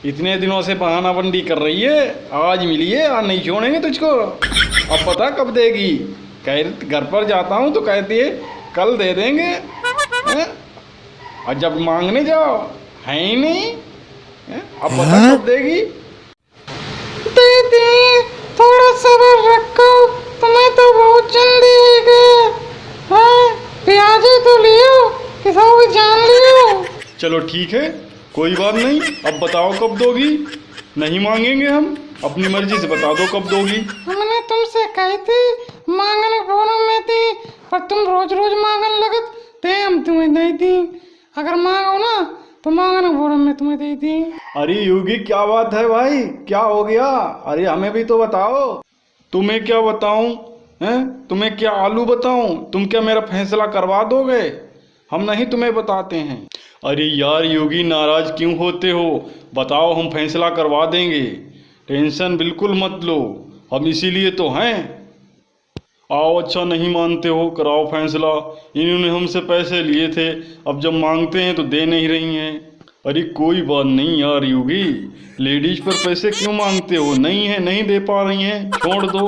इतने दिनों से बहाना बंदी कर रही है, आज मिली है, आज नहीं छोड़ेंगे तुझको। अब पता कब देगी। कह घर पर जाता हूँ तो कहती है कल दे देंगे, हैं? और जब मांगने जाओ है ही नहीं, हैं? अब पता कब देगी। दीदी थोड़ा सब्र रखो, तुम्हें तो बहुत जल्दी है। हाँ, प्याज ही तो लियो कि सब जान लियो। चलो ठीक है, कोई बात नहीं। अब बताओ कब दोगी। नहीं मांगेंगे हम, अपनी मर्जी से बता दो कब दोगी। हमने तुमसे कही थी मांगने बोलो में थी, पर तुम रोज रोज मांगने लगत ते हम तुम्हें दे दी। अगर मांगो ना तो मांगने बोलो में तुम्हें दे दी। अरे योगी क्या बात है भाई, क्या हो गया। अरे हमें भी तो बताओ। तुम्हें क्या बताऊं, हैं? तुम्हें क्या आलू बताऊं। तुम क्या मेरा फैसला करवा दोगे। हम नहीं तुम्हें बताते हैं। अरे यार योगी नाराज क्यों होते हो, बताओ हम फैसला करवा देंगे। टेंशन बिल्कुल मत लो, हम इसीलिए तो हैं। आओ, अच्छा नहीं मानते हो, कराओ फैसला। इन्होंने हमसे पैसे लिए थे, अब जब मांगते हैं तो दे नहीं रही हैं। अरे कोई बात नहीं यार योगी, लेडीज पर पैसे क्यों मांगते हो। नहीं है, नहीं दे पा रही हैं, छोड़ दो।